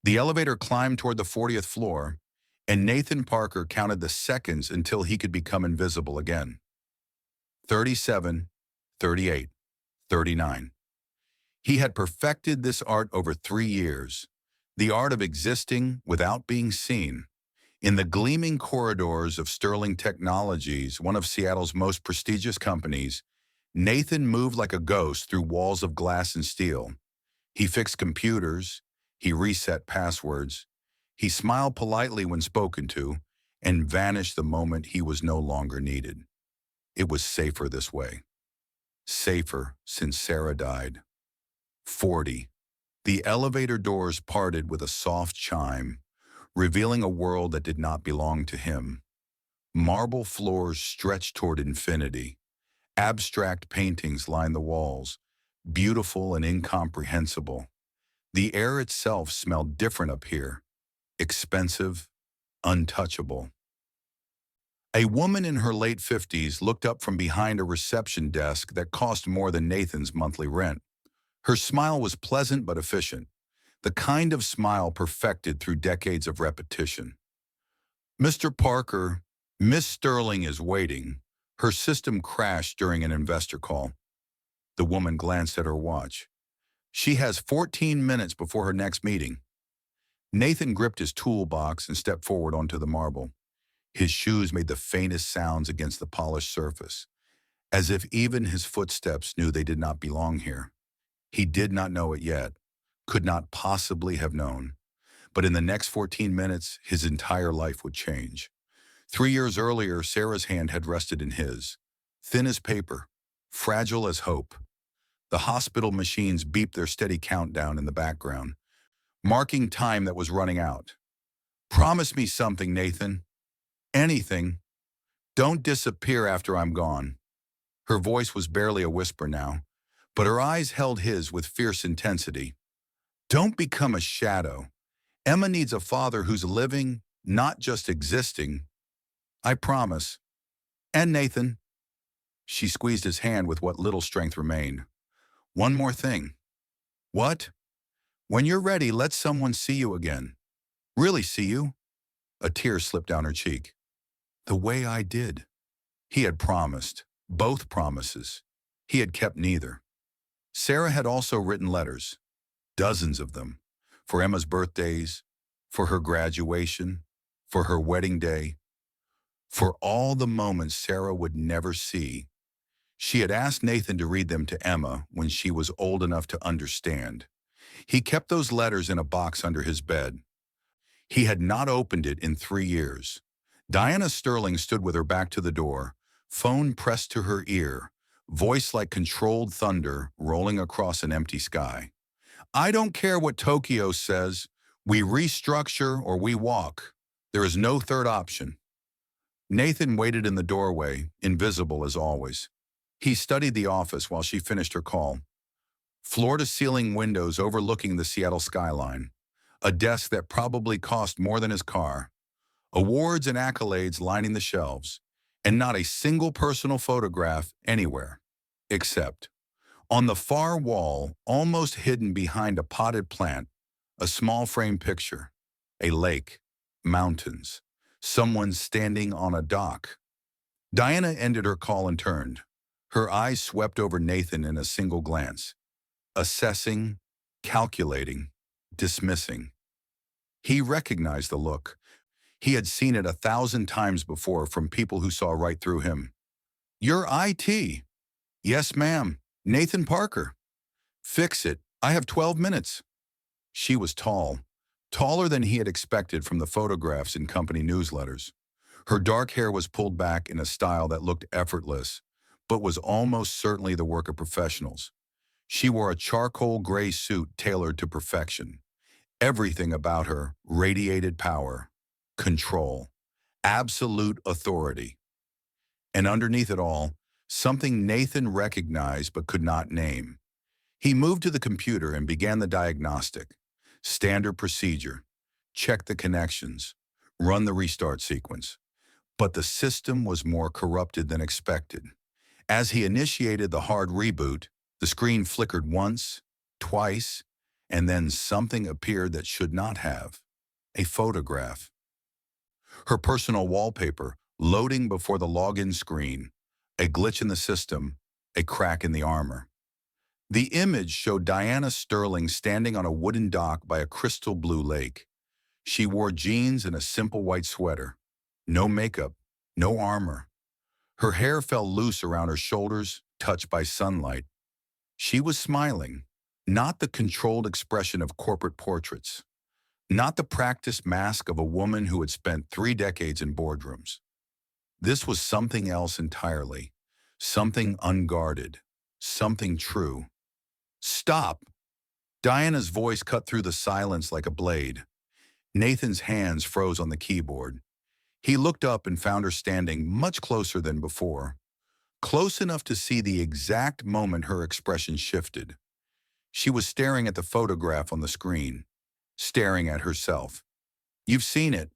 The elevator climbed toward the 40th floor, and Nathan Parker counted the seconds until he could become invisible again. 37, 38, 39. He had perfected this art over 3 years, the art of existing without being seen. In the gleaming corridors of Sterling Technologies, one of Seattle's most prestigious companies, Nathan moved like a ghost through walls of glass and steel. He fixed computers, he reset passwords, he smiled politely when spoken to, and vanished the moment he was no longer needed. It was safer this way. Safer since Sarah died. 40. The elevator doors parted with a soft chime, revealing a world that did not belong to him. Marble floors stretched toward infinity. Abstract paintings lined the walls, beautiful and incomprehensible. The air itself smelled different up here, expensive, untouchable. A woman in her late 50s looked up from behind a reception desk that cost more than Nathan's monthly rent. Her smile was pleasant but efficient, the kind of smile perfected through decades of repetition. "Mr. Parker, Miss Sterling is waiting." Her system crashed during an investor call. The woman glanced at her watch. "She has 14 minutes before her next meeting." Nathan gripped his toolbox and stepped forward onto the marble. His shoes made the faintest sounds against the polished surface, as if even his footsteps knew they did not belong here. He did not know it yet, could not possibly have known. But in the next 14 minutes, his entire life would change. 3 years earlier, Sarah's hand had rested in his, thin as paper, fragile as hope. The hospital machines beeped their steady countdown in the background, marking time that was running out. "Promise me something, Nathan. Anything. Don't disappear after I'm gone." Her voice was barely a whisper now, but her eyes held his with fierce intensity. "Don't become a shadow. Emma needs a father who's living, not just existing. I promise. And Nathan." She squeezed his hand with what little strength remained. "One more thing." "What?" "When you're ready, let someone see you again. Really see you." A tear slipped down her cheek. "The way I did." He had promised, both promises. He had kept neither. Sarah had also written letters, dozens of them, for Emma's birthdays, for her graduation, for her wedding day, for all the moments Sarah would never see. She had asked Nathan to read them to Emma when she was old enough to understand. He kept those letters in a box under his bed. He had not opened it in 3 years. Diana Sterling stood with her back to the door, phone pressed to her ear, voice like controlled thunder rolling across an empty sky. "I don't care what Tokyo says. We restructure or we walk. There is no third option." Nathan waited in the doorway, invisible as always. He studied the office while she finished her call. Floor-to-ceiling windows overlooking the Seattle skyline. A desk that probably cost more than his car. Awards and accolades lining the shelves. And not a single personal photograph anywhere. Except, on the far wall, almost hidden behind a potted plant, a small frame picture. A lake. Mountains. Someone standing on a dock. Diana ended her call and turned. Her eyes swept over Nathan in a single glance. Assessing, calculating, dismissing. He recognized the look. He had seen it 1,000 times before from people who saw right through him. "You're IT." "Yes, ma'am. Nathan Parker." "Fix it. I have 12 minutes. She was tall, taller than he had expected from the photographs in company newsletters. Her dark hair was pulled back in a style that looked effortless, but was almost certainly the work of professionals. She wore a charcoal gray suit tailored to perfection. Everything about her radiated power, control, absolute authority. And underneath it all, something Nathan recognized but could not name. He moved to the computer and began the diagnostic. Standard procedure. Check the connections. Run the restart sequence. But the system was more corrupted than expected. As he initiated the hard reboot, the screen flickered once, twice, And then something appeared that should not have. A photograph. Her personal wallpaper, loading before the login screen. A glitch in the system, a crack in the armor. The image showed Diana Sterling standing on a wooden dock by a crystal blue lake. She wore jeans and a simple white sweater. No makeup, no armor. Her hair fell loose around her shoulders, touched by sunlight. She was smiling, not the controlled expression of corporate portraits, not the practiced mask of a woman who had spent 3 decades in boardrooms. This was something else entirely, something unguarded, something true. Stop! Diana's voice cut through the silence like a blade. Nathan's hands froze on the keyboard. He looked up and found her standing much closer than before, close enough to see the exact moment her expression shifted. She was staring at the photograph on the screen, staring at herself. You've seen it.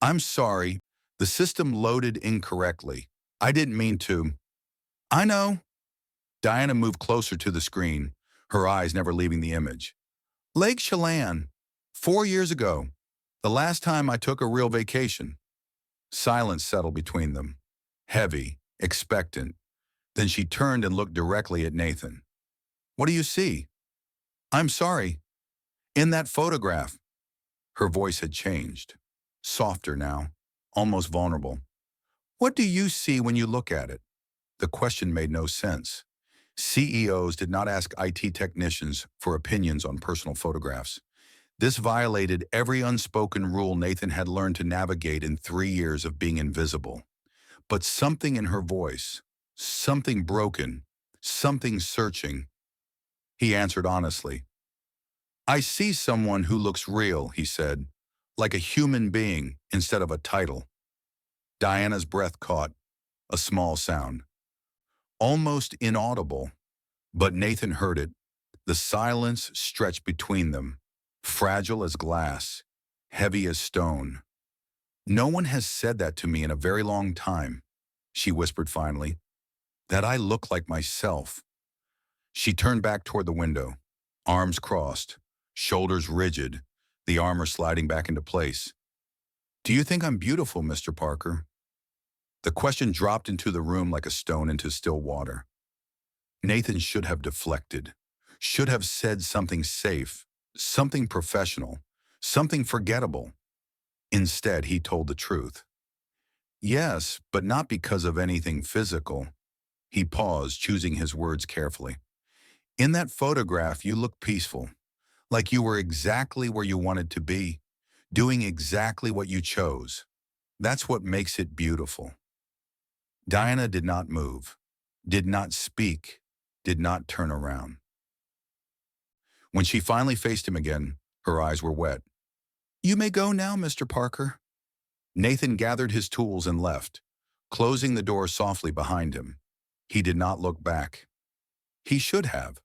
I'm sorry. The system loaded incorrectly. I didn't mean to. I know. Diana moved closer to the screen, her eyes never leaving the image. Lake Chelan, 4 years ago, the last time I took a real vacation. Silence settled between them, heavy, expectant. Then she turned and looked directly at Nathan. What do you see? I'm sorry. In that photograph. Her voice had changed, softer now, almost vulnerable. What do you see when you look at it? The question made no sense. CEOs did not ask IT technicians for opinions on personal photographs. This violated every unspoken rule Nathan had learned to navigate in 3 years of being invisible. But something in her voice, something broken, something searching. He answered honestly. I see someone who looks real, he said, like a human being instead of a title. Diana's breath caught, a small sound. Almost inaudible, but Nathan heard it. The silence stretched between them, fragile as glass, heavy as stone. No one has said that to me in a very long time, she whispered finally, that I look like myself. She turned back toward the window, arms crossed, shoulders rigid, the armor sliding back into place. Do you think I'm beautiful, Mr. Parker? The question dropped into the room like a stone into still water. Nathan should have deflected, should have said something safe, something professional, something forgettable. Instead, he told the truth. Yes, but not because of anything physical. He paused, choosing his words carefully. In that photograph, you look peaceful, like you were exactly where you wanted to be, doing exactly what you chose. That's what makes it beautiful. Diana did not move, did not speak, did not turn around. When she finally faced him again, her eyes were wet. You may go now, Mr. Parker. Nathan gathered his tools and left, closing the door softly behind him. He did not look back. He should have.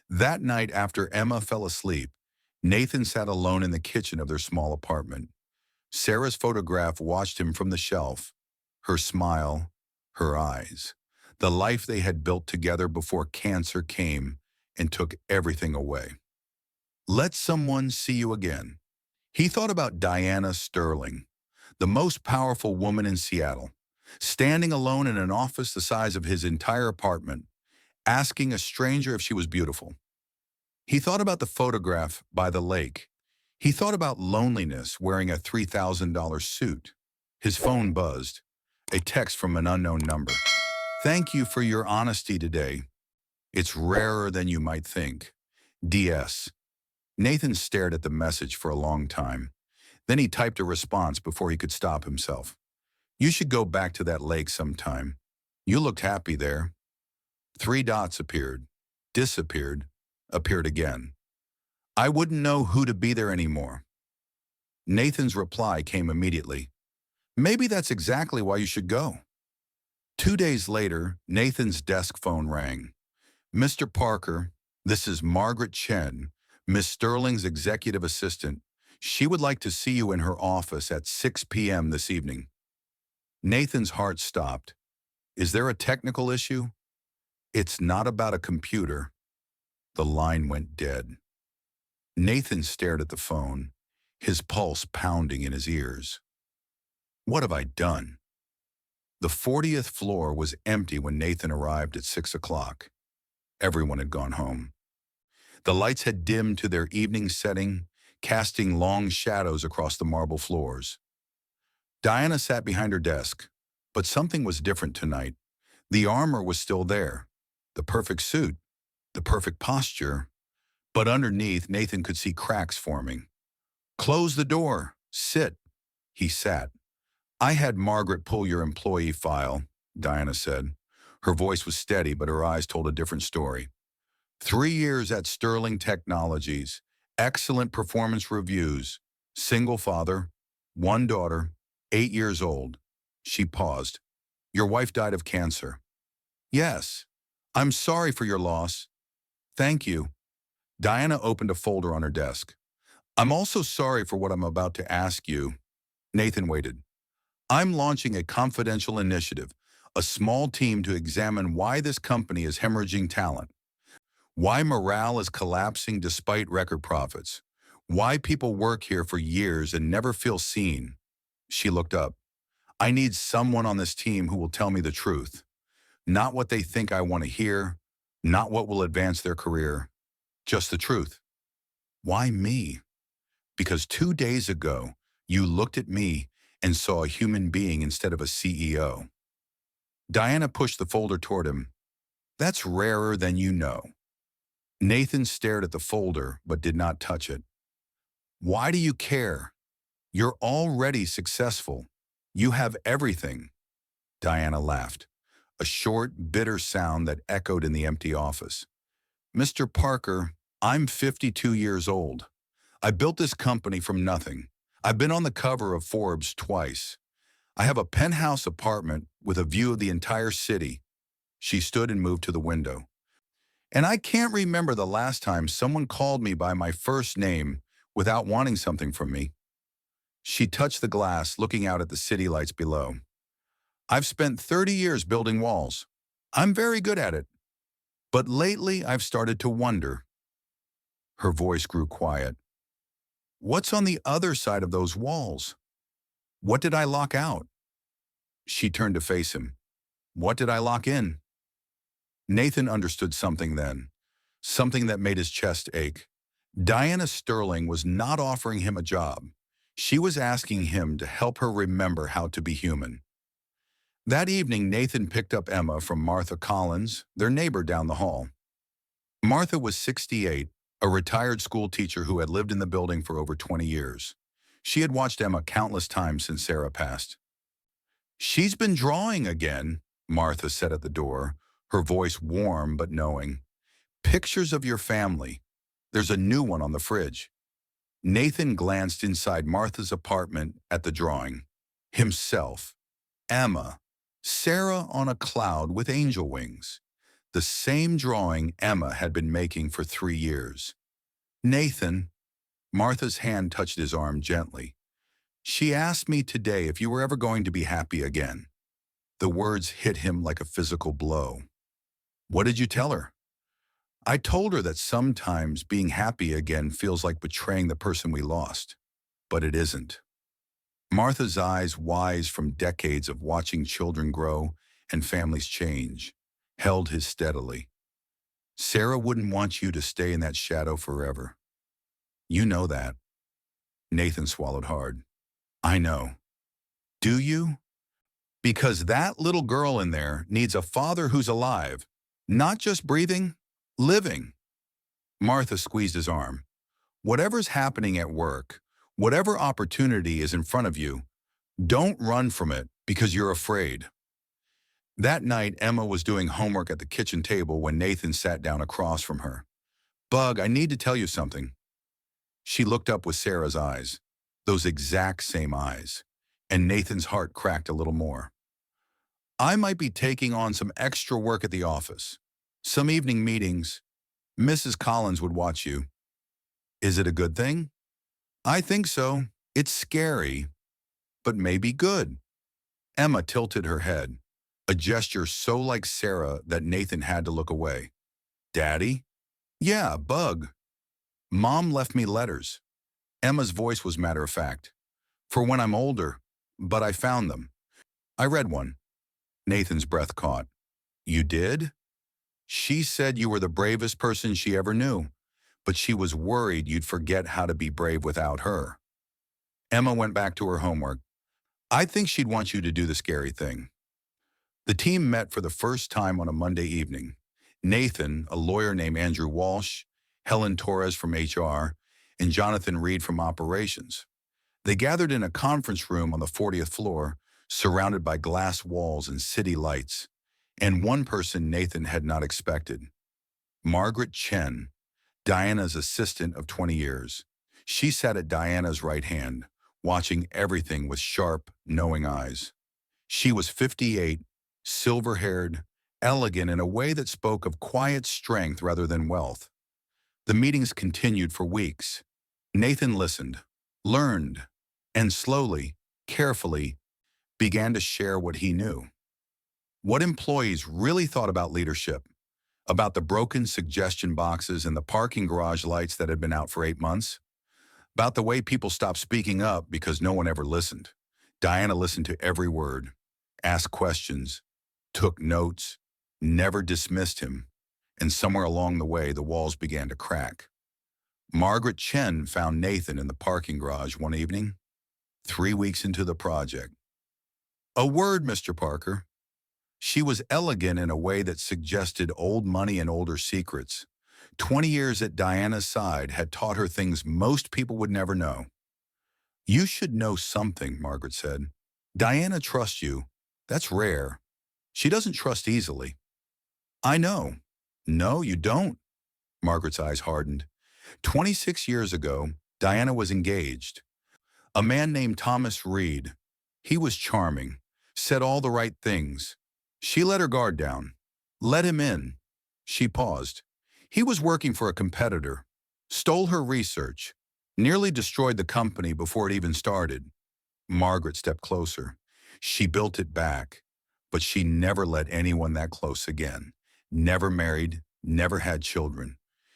That night after Emma fell asleep, Nathan sat alone in the kitchen of their small apartment. Sarah's photograph watched him from the shelf, her smile, her eyes, the life they had built together before cancer came and took everything away. Let someone see you again. He thought about Diana Sterling, the most powerful woman in Seattle, standing alone in an office the size of his entire apartment, asking a stranger if she was beautiful. He thought about the photograph by the lake. He thought about loneliness wearing a $3,000 suit. His phone buzzed, a text from an unknown number. Thank you for your honesty today. It's rarer than you might think. DS. Nathan stared at the message for a long time. Then he typed a response before he could stop himself. You should go back to that lake sometime. You looked happy there. 3 dots appeared, disappeared, appeared again. I wouldn't know who to be there anymore. Nathan's reply came immediately. Maybe that's exactly why you should go. 2 days later, Nathan's desk phone rang. Mr. Parker, this is Margaret Chen, Miss Sterling's executive assistant. She would like to see you in her office at 6 p.m. this evening. Nathan's heart stopped. Is there a technical issue? It's not about a computer. The line went dead. Nathan stared at the phone, his pulse pounding in his ears. What have I done? The 40th floor was empty when Nathan arrived at 6 o'clock. Everyone had gone home. The lights had dimmed to their evening setting, casting long shadows across the marble floors. Diana sat behind her desk, but something was different tonight. The armor was still there, the perfect suit, the perfect posture, but underneath Nathan could see cracks forming. Close the door, sit. He sat. I had Margaret pull your employee file, Diana said. Her voice was steady, but her eyes told a different story. 3 years at Sterling Technologies, excellent performance reviews, single father, 1 daughter, 8 years old. She paused. Your wife died of cancer. Yes. I'm sorry for your loss. Thank you. Diana opened a folder on her desk. I'm also sorry for what I'm about to ask you. Nathan waited. I'm launching a confidential initiative, a small team to examine why this company is hemorrhaging talent, why morale is collapsing despite record profits, why people work here for years and never feel seen. She looked up. I need someone on this team who will tell me the truth. Not what they think I want to hear, not what will advance their career, just the truth. Why me? Because 2 days ago, you looked at me and saw a human being instead of a CEO. Diana pushed the folder toward him. That's rarer than you know. Nathan stared at the folder but did not touch it. Why do you care? You're already successful. You have everything. Diana laughed, a short, bitter sound that echoed in the empty office. Mr. Parker, I'm 52 years old. I built this company from nothing. I've been on the cover of Forbes twice. I have a penthouse apartment with a view of the entire city. She stood and moved to the window. And I can't remember the last time someone called me by my first name without wanting something from me. She touched the glass, looking out at the city lights below. I've spent 30 years building walls. I'm very good at it. But lately, I've started to wonder. Her voice grew quiet. What's on the other side of those walls? What did I lock out? She turned to face him. What did I lock in? Nathan understood something then, something that made his chest ache. Diana Sterling was not offering him a job. She was asking him to help her remember how to be human. That evening, Nathan picked up Emma from Martha Collins, their neighbor down the hall. Martha was 68, a retired school teacher who had lived in the building for over 20 years. She had watched Emma countless times since Sarah passed. She's been drawing again, Martha said at the door, her voice warm but knowing. Pictures of your family. There's a new one on the fridge. Nathan glanced inside Martha's apartment at the drawing. Himself, Emma, Sarah on a cloud with angel wings. The same drawing Emma had been making for 3 years. Nathan, Martha's hand touched his arm gently. She asked me today if you were ever going to be happy again. The words hit him like a physical blow. What did you tell her? I told her that sometimes being happy again feels like betraying the person we lost, but it isn't. Martha's eyes, wise from decades of watching children grow and families change, held his steadily. Sarah wouldn't want you to stay in that shadow forever. You know that. Nathan swallowed hard. I know. Do you? Because that little girl in there needs a father who's alive, not just breathing, living. Martha squeezed his arm. Whatever's happening at work, whatever opportunity is in front of you, don't run from it because you're afraid. That night, Emma was doing homework at the kitchen table when Nathan sat down across from her. Bug, I need to tell you something. She looked up with Sarah's eyes, those exact same eyes, and Nathan's heart cracked a little more. I might be taking on some extra work at the office. Some evening meetings. Mrs. Collins would watch you. Is it a good thing? I think so. It's scary, but maybe good. Emma tilted her head, a gesture so like Sarah that Nathan had to look away. Daddy? Yeah, Bug. Mom left me letters. Emma's voice was matter of fact. For when I'm older, but I found them. I read one. Nathan's breath caught. You did? She said you were the bravest person she ever knew, but she was worried you'd forget how to be brave without her. Emma went back to her homework. I think she'd want you to do the scary thing. The team met for the first time on a Monday evening. Nathan, a lawyer named Andrew Walsh, Helen Torres from HR, and Jonathan Reed from operations. They gathered in a conference room on the 40th floor, surrounded by glass walls and city lights, and one person Nathan had not expected. Margaret Chen, Diana's assistant of 20 years. She sat at Diana's right hand, watching everything with sharp, knowing eyes. She was 58, silver-haired, elegant in a way that spoke of quiet strength rather than wealth. The meetings continued for weeks. Nathan listened, learned, and slowly, carefully, began to share what he knew. What employees really thought about leadership, about the broken suggestion boxes and the parking garage lights that had been out for 8 months, about the way people stopped speaking up because no one ever listened. Diana listened to every word, asked questions, took notes, never dismissed him, and somewhere along the way, the walls began to crack. Margaret Chen found Nathan in the parking garage one evening, 3 weeks into the project. A word, Mr. Parker. She was elegant in a way that suggested old money and older secrets. 20 years at Diana's side had taught her things most people would never know. You should know something, Margaret said. Diana trusts you. That's rare. She doesn't trust easily. I know. No, you don't. Margaret's eyes hardened. 26 years ago, Diana was engaged. A man named Thomas Reed. He was charming, said all the right things. She let her guard down. Let him in. She paused. He was working for a competitor, stole her research, nearly destroyed the company before it even started. Margaret stepped closer. She built it back, but she never let anyone that close again. Never married, never had children.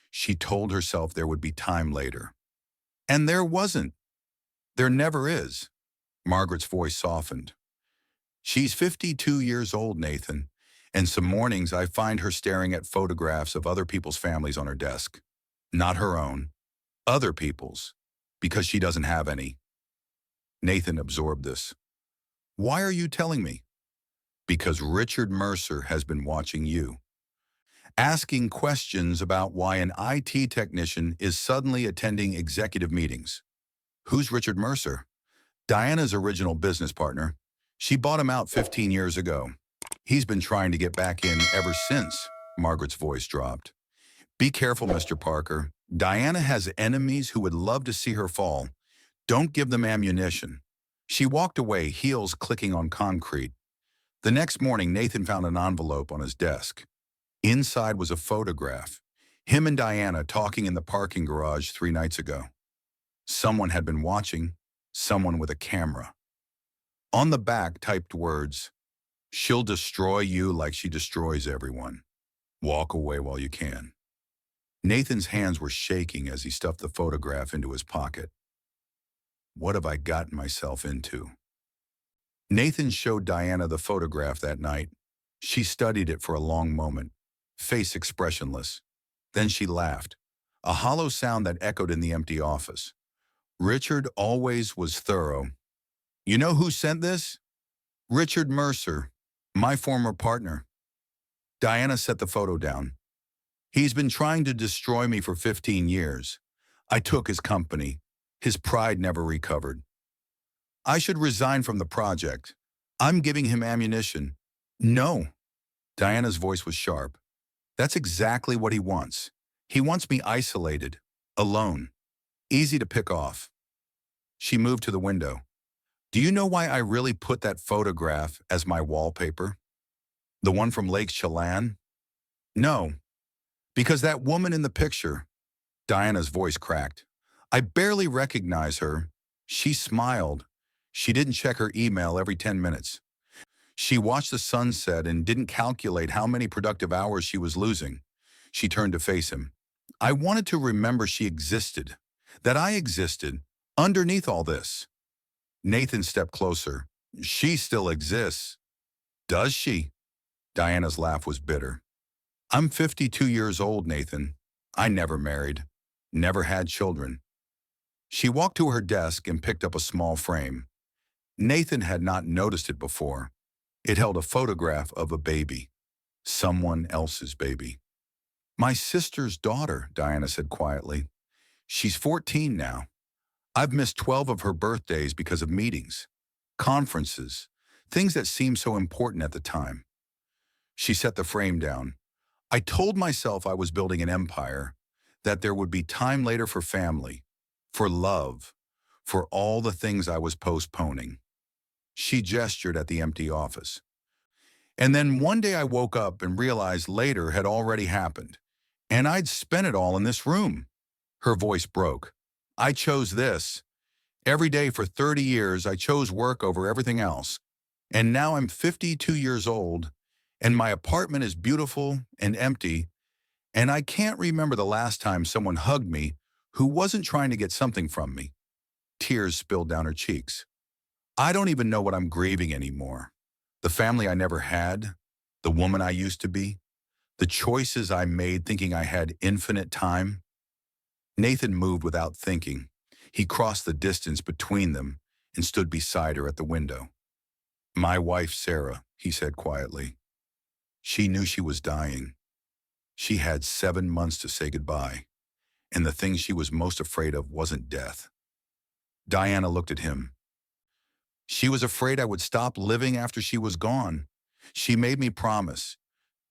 She told herself there would be time later. And there wasn't. There never is. Margaret's voice softened. She's 52 years old, Nathan, and some mornings I find her staring at photographs of other people's families on her desk. Not her own, other people's, because she doesn't have any. Nathan absorbed this. Why are you telling me? Because Richard Mercer has been watching you. Asking questions about why an IT technician is suddenly attending executive meetings. Who's Richard Mercer? Diana's original business partner. She bought him out 15 years ago. He's been trying to get back in ever since. Margaret's voice dropped. Be careful, Mr. Parker. Diana has enemies who would love to see her fall. Don't give them ammunition. She walked away, heels clicking on concrete. The next morning, Nathan found an envelope on his desk. Inside was a photograph. Him and Diana talking in the parking garage 3 nights ago. Someone had been watching, someone with a camera. On the back, typed words, she'll destroy you like she destroys everyone. Walk away while you can. Nathan's hands were shaking as he stuffed the photograph into his pocket. What have I gotten myself into? Nathan showed Diana the photograph that night. She studied it for a long moment, face expressionless. Then she laughed, a hollow sound that echoed in the empty office. Richard always was thorough. You know who sent this? Richard Mercer, my former partner. Diana set the photo down. He's been trying to destroy me for 15 years. I took his company. His pride never recovered. I should resign from the project. I'm giving him ammunition. No. Diana's voice was sharp. That's exactly what he wants. He wants me isolated, alone, easy to pick off. She moved to the window. Do you know why I really put that photograph as my wallpaper? The one from Lake Chelan? No, because that woman in the picture, Diana's voice cracked. I barely recognize her. She smiled. She didn't check her email every 10 minutes. She watched the sunset and didn't calculate how many productive hours she was losing. She turned to face him. I wanted to remember she existed, that I existed, underneath all this. Nathan stepped closer. She still exists. Does she? Diana's laugh was bitter. I'm 52 years old, Nathan. I never married, never had children. She walked to her desk and picked up a small frame. Nathan had not noticed it before. It held a photograph of a baby, someone else's baby. My sister's daughter, Diana said quietly. She's 14 now. I've missed 12 of her birthdays because of meetings, conferences, things that seemed so important at the time. She set the frame down. I told myself I was building an empire, that there would be time later for family, for love, for all the things I was postponing. She gestured at the empty office. And then one day I woke up and realized later had already happened, and I'd spent it all in this room. Her voice broke. I chose this. Every day for 30 years, I chose work over everything else. And now I'm 52 years old, and my apartment is beautiful and empty, and I can't remember the last time someone hugged me who wasn't trying to get something from me. Tears spilled down her cheeks. I don't even know what I'm grieving anymore. The family I never had, the woman I used to be, the choices I made thinking I had infinite time. Nathan moved without thinking. He crossed the distance between them and stood beside her at the window. My wife, Sarah, he said quietly. She knew she was dying. She had 7 months to say goodbye, and the thing she was most afraid of wasn't death. Diana looked at him. She was afraid I would stop living after she was gone. She made me promise,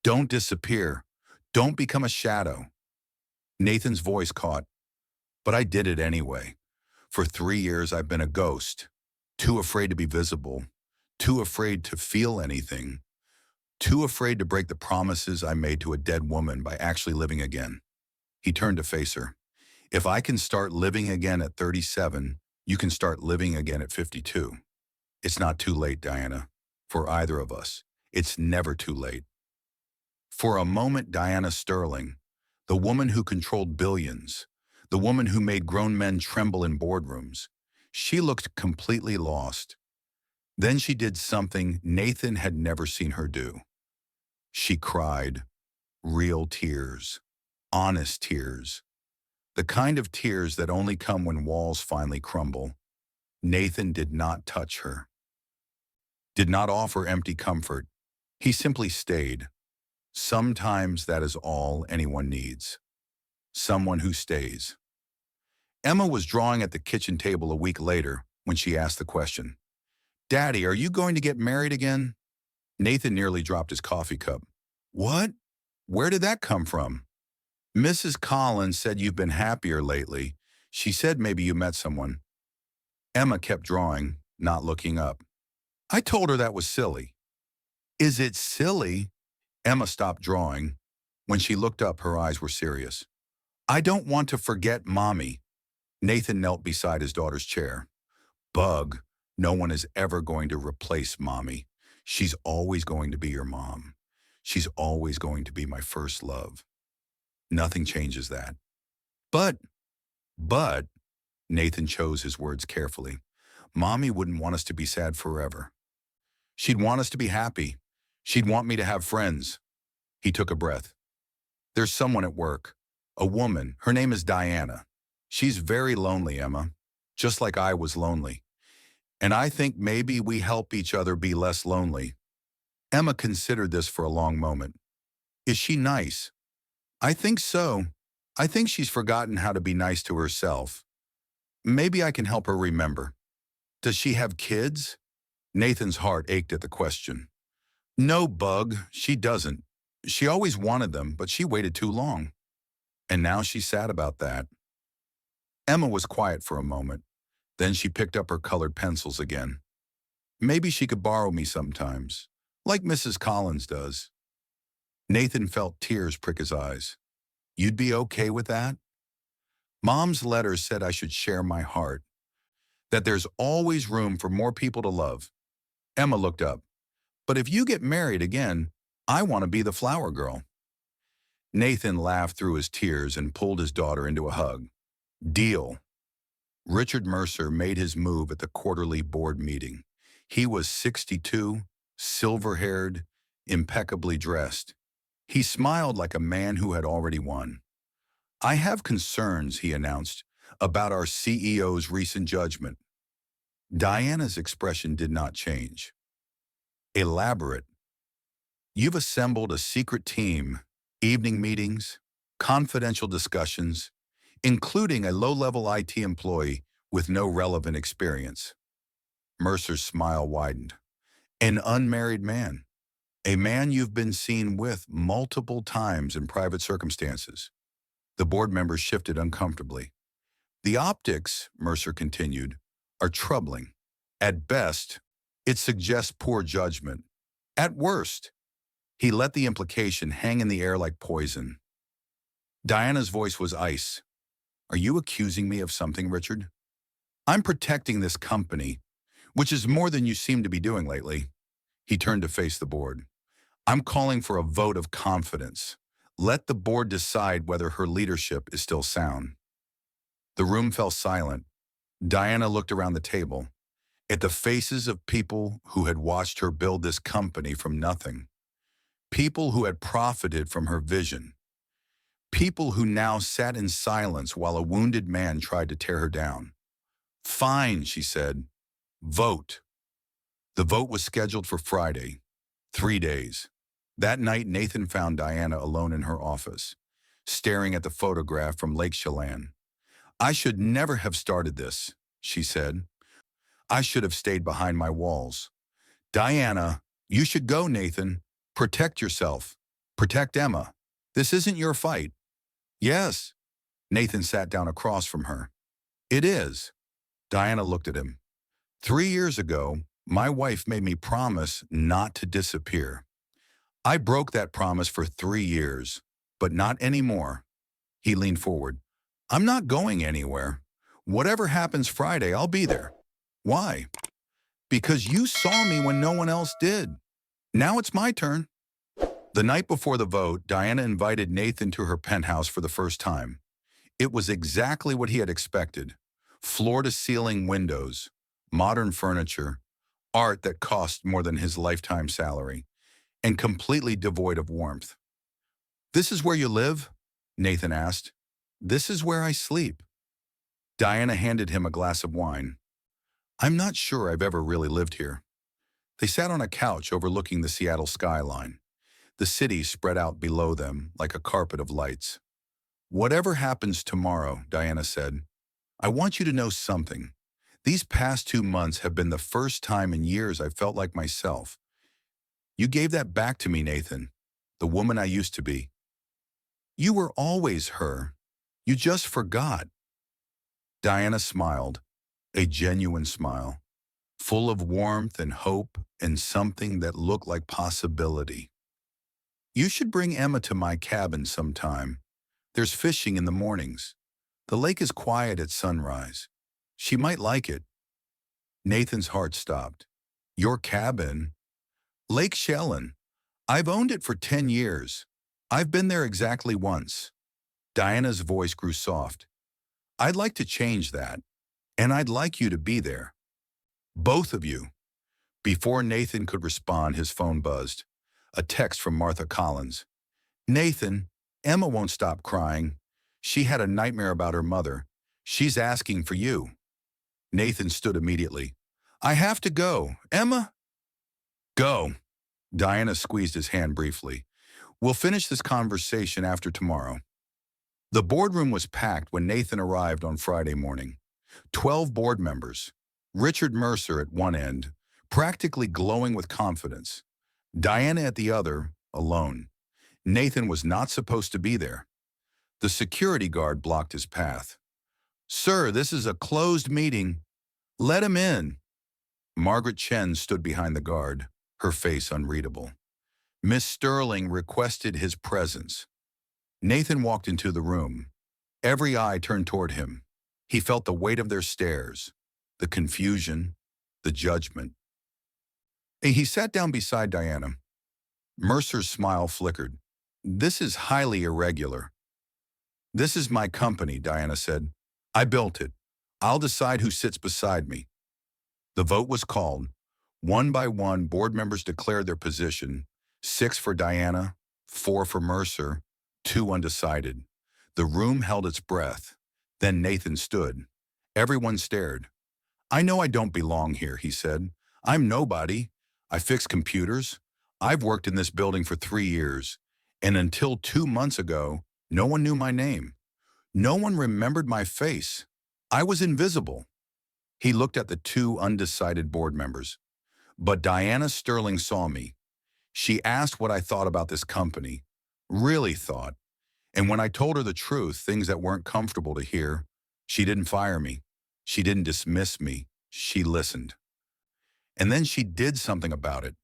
don't disappear, don't become a shadow. Nathan's voice caught, but I did it anyway. For 3 years I've been a ghost, too afraid to be visible, too afraid to feel anything, too afraid to break the promises I made to a dead woman by actually living again. He turned to face her. If I can start living again at 37, you can start living again at 52. It's not too late, Diana, for either of us. It's never too late. For a moment, Diana Sterling, the woman who controlled billions, the woman who made grown men tremble in boardrooms, she looked completely lost. Then she did something Nathan had never seen her do. She cried, real tears, honest tears, the kind of tears that only come when walls finally crumble. Nathan did not touch her, did not offer empty comfort. He simply stayed. Sometimes that is all anyone needs. Someone who stays. Emma was drawing at the kitchen table a week later when she asked the question, Daddy, are you going to get married again? Nathan nearly dropped his coffee cup. What? Where did that come from? Mrs. Collins said you've been happier lately. She said maybe you met someone. Emma kept drawing, not looking up. I told her that was silly. Is it silly? Emma stopped drawing. When she looked up, her eyes were serious. I don't want to forget Mommy. Nathan knelt beside his daughter's chair. Bug, no one is ever going to replace Mommy. She's always going to be your mom. She's always going to be my first love. Nothing changes that. But, Nathan chose his words carefully. Mommy wouldn't want us to be sad forever. She'd want us to be happy. She'd want me to have friends. He took a breath. There's someone at work, a woman. Her name is Diana. She's very lonely, Emma, just like I was lonely. And I think maybe we help each other be less lonely. Emma considered this for a long moment. Is she nice? I think so. I think she's forgotten how to be nice to herself. Maybe I can help her remember. Does she have kids? Nathan's heart ached at the question. No, Bug, she doesn't. She always wanted them, but she waited too long. And now she's sad about that. Emma was quiet for a moment. Then she picked up her colored pencils again. Maybe she could borrow me sometimes, like Mrs. Collins does. Nathan felt tears prick his eyes. You'd be okay with that? Mom's letter said I should share my heart, that there's always room for more people to love. Emma looked up. But if you get married again, I want to be the flower girl. Nathan laughed through his tears and pulled his daughter into a hug. Deal. Richard Mercer made his move at the quarterly board meeting. He was 62, silver-haired, impeccably dressed. He smiled like a man who had already won. I have concerns, he announced, about our CEO's recent judgment. Diana's expression did not change. Elaborate. You've assembled a secret team, evening meetings, confidential discussions, including a low-level IT employee with no relevant experience. Mercer's smile widened. An unmarried man. A man you've been seen with multiple times in private circumstances. The board members shifted uncomfortably. The optics, Mercer continued, are troubling. At best, it suggests poor judgment. At worst, he let the implication hang in the air like poison. Diana's voice was ice. Are you accusing me of something, Richard? I'm protecting this company, which is more than you seem to be doing lately. He turned to face the board. I'm calling for a vote of confidence. Let the board decide whether her leadership is still sound. The room fell silent. Diana looked around the table, at the faces of people who had watched her build this company from nothing. People who had profited from her vision. People who now sat in silence while a wounded man tried to tear her down. Fine, she said. Vote. The vote was scheduled for Friday. 3 days. That night, Nathan found Diana alone in her office, staring at the photograph from Lake Chelan. I should never have started this, she said. I should have stayed behind my walls. Diana, you should go, Nathan. Protect yourself. Protect Emma. This isn't your fight. Yes. Nathan sat down across from her. It is. Diana looked at him. 3 years ago, my wife made me promise not to disappear. I broke that promise for 3 years, but not anymore. He leaned forward. I'm not going anywhere. Whatever happens Friday, I'll be there. Why? Because you saw me when no one else did. Now it's my turn. The night before the vote, Diana invited Nathan to her penthouse for the first time. It was exactly what he had expected. Floor-to-ceiling windows, modern furniture, art that cost more than his lifetime salary, and completely devoid of warmth. This is where you live? Nathan asked. This is where I sleep. Diana handed him a glass of wine. I'm not sure I've ever really lived here. They sat on a couch overlooking the Seattle skyline. The city spread out below them like a carpet of lights. Whatever happens tomorrow, Diana said, I want you to know something. These past 2 months have been the first time in years I felt like myself. You gave that back to me, Nathan, the woman I used to be. You were always her. You just forgot. Diana smiled, a genuine smile, full of warmth and hope and something that looked like possibility. You should bring Emma to my cabin sometime. There's fishing in the mornings. The lake is quiet at sunrise. She might like it. Nathan's heart stopped. Your cabin? Lake Chelan. I've owned it for 10 years. I've been there exactly once. Diana's voice grew soft. I'd like to change that, and I'd like you to be there. Both of you. Before Nathan could respond, his phone buzzed. A text from Martha Collins. Nathan, Emma won't stop crying. She had a nightmare about her mother. She's asking for you. Nathan stood immediately. I have to go. Emma? Go. Diana squeezed his hand briefly. We'll finish this conversation after tomorrow. The boardroom was packed when Nathan arrived on Friday morning. 12 board members. Richard Mercer at one end, practically glowing with confidence. Diana at the other, alone. Nathan was not supposed to be there. The security guard blocked his path. Sir, this is a closed meeting. Let him in. Margaret Chen stood behind the guard, her face unreadable. Miss Sterling requested his presence. Nathan walked into the room. Every eye turned toward him. He felt the weight of their stares, the confusion, the judgment. He sat down beside Diana. Mercer's smile flickered. This is highly irregular. This is my company, Diana said. I built it. I'll decide who sits beside me. The vote was called. One by one, board members declared their position. 6 for Diana, 4 for Mercer, 2 undecided. The room held its breath. Then Nathan stood. Everyone stared. I know I don't belong here, he said. I'm nobody. I fix computers. I've worked in this building for 3 years. And until 2 months ago, no one knew my name. No one remembered my face. I was invisible. He looked at the 2 undecided board members. But Diana Sterling saw me. She asked what I thought about this company. Really thought. And when I told her the truth, things that weren't comfortable to hear, she didn't fire me. She didn't dismiss me. She listened. And then she did something about it.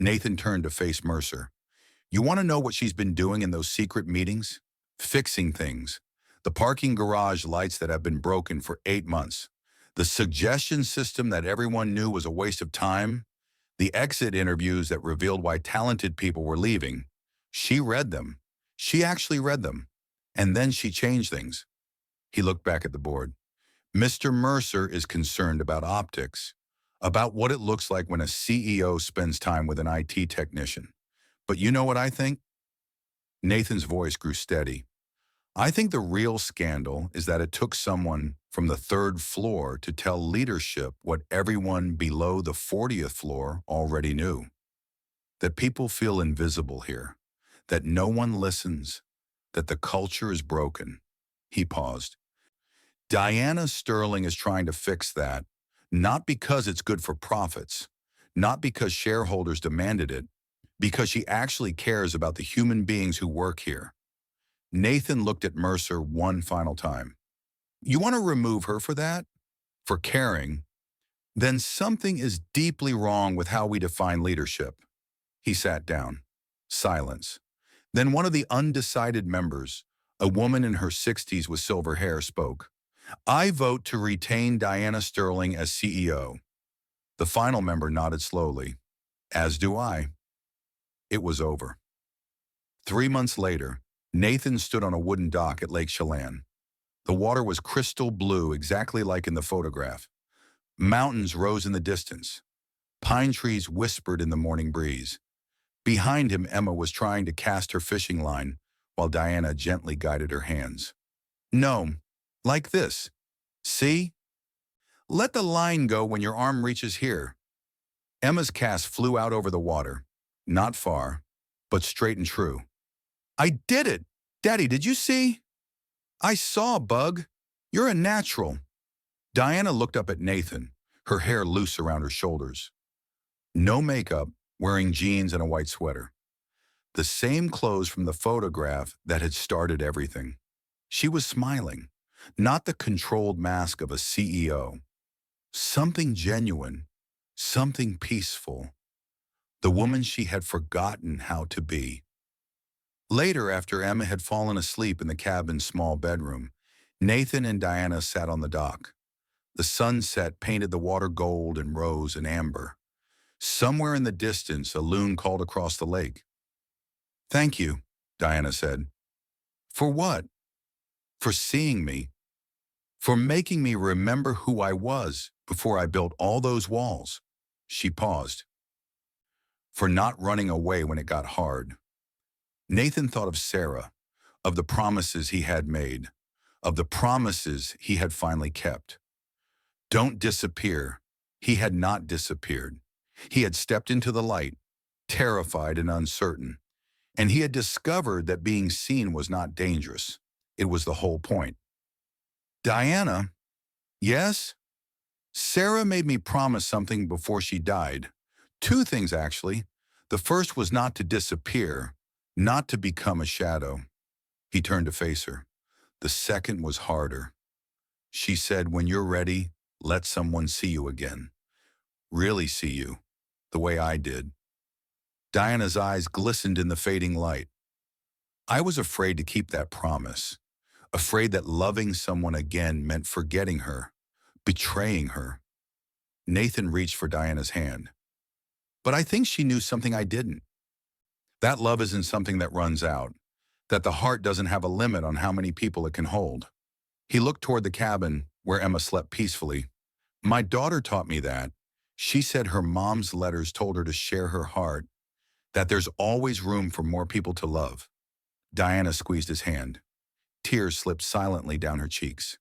Nathan turned to face Mercer. You want to know what she's been doing in those secret meetings? Fixing things. The parking garage lights that have been broken for 8 months. The suggestion system that everyone knew was a waste of time. The exit interviews that revealed why talented people were leaving. She read them. She actually read them. And then she changed things. He looked back at the board. Mr. Mercer is concerned about optics, about what it looks like when a CEO spends time with an IT technician. But you know what I think? Nathan's voice grew steady. I think the real scandal is that it took someone from the 3rd floor to tell leadership what everyone below the 40th floor already knew. That people feel invisible here, that no one listens, that the culture is broken. He paused. Diana Sterling is trying to fix that, not because it's good for profits, not because shareholders demanded it, because she actually cares about the human beings who work here. Nathan looked at Mercer one final time. You want to remove her for that? For caring? Then something is deeply wrong with how we define leadership. He sat down. Silence. Then one of the undecided members, a woman in her 60s with silver hair, spoke. I vote to retain Diana Sterling as CEO. The final member nodded slowly. As do I. It was over. 3 months later, Nathan stood on a wooden dock at Lake Chelan. The water was crystal blue, exactly like in the photograph. Mountains rose in the distance. Pine trees whispered in the morning breeze. Behind him, Emma was trying to cast her fishing line, while Diana gently guided her hands. No, like this. See? Let the line go when your arm reaches here. Emma's cast flew out over the water. Not far, but straight and true. I did it! Daddy, did you see? I saw, Bug. You're a natural. Diana looked up at Nathan, her hair loose around her shoulders. No makeup, wearing jeans and a white sweater. The same clothes from the photograph that had started everything. She was smiling, not the controlled mask of a CEO. Something genuine, something peaceful. The woman she had forgotten how to be. Later, after Emma had fallen asleep in the cabin's small bedroom, Nathan and Diana sat on the dock. The sunset painted the water gold and rose and amber. Somewhere in the distance, a loon called across the lake. Thank you, Diana said. For what? For seeing me. For making me remember who I was before I built all those walls. She paused. For not running away when it got hard. Nathan thought of Sarah, of the promises he had made, of the promises he had finally kept. Don't disappear. He had not disappeared. He had stepped into the light, terrified and uncertain, and he had discovered that being seen was not dangerous. It was the whole point. Diana, yes? Sarah made me promise something before she died. 2 things, actually. The first was not to disappear, not to become a shadow. He turned to face her. The second was harder. She said, when you're ready, let someone see you again. Really see you, the way I did. Diana's eyes glistened in the fading light. I was afraid to keep that promise, afraid that loving someone again meant forgetting her, betraying her. Nathan reached for Diana's hand. But I think she knew something I didn't. That love isn't something that runs out. that the heart doesn't have a limit on how many people it can hold. He looked toward the cabin where Emma slept peacefully. My daughter taught me that. She said her mom's letters told her to share her heart, that there's always room for more people to love. Diana squeezed his hand. Tears slipped silently down her cheeks.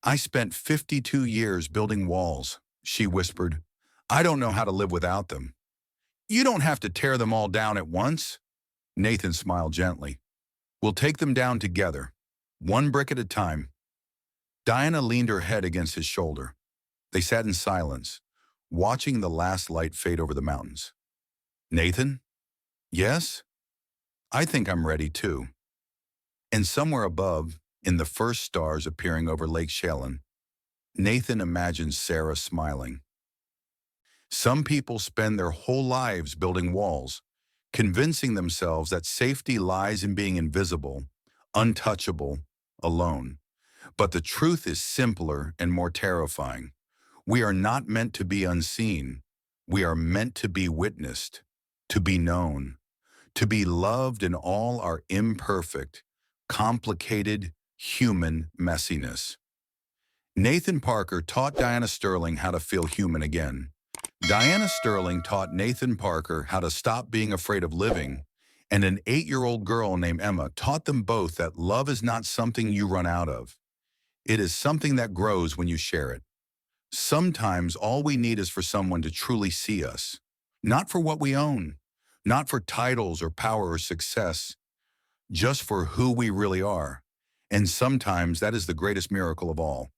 I spent 52 years building walls, she whispered. I don't know how to live without them. You don't have to tear them all down at once. Nathan smiled gently. We'll take them down together, one brick at a time. Diana leaned her head against his shoulder. They sat in silence, watching the last light fade over the mountains. Nathan? Yes? I think I'm ready too. And somewhere above, in the first stars appearing over Lake Chelan, Nathan imagined Sarah smiling. Some people spend their whole lives building walls, convincing themselves that safety lies in being invisible, untouchable, alone. But the truth is simpler and more terrifying. We are not meant to be unseen. We are meant to be witnessed, to be known, to be loved in all our imperfect, complicated, human messiness. Nathan Parker taught Diana Sterling how to feel human again. Diana Sterling taught Nathan Parker how to stop being afraid of living, and an 8-year-old girl named Emma taught them both that love is not something you run out of. It is something that grows when you share it. Sometimes all we need is for someone to truly see us, not for what we own, not for titles or power or success, just for who we really are. And sometimes that is the greatest miracle of all.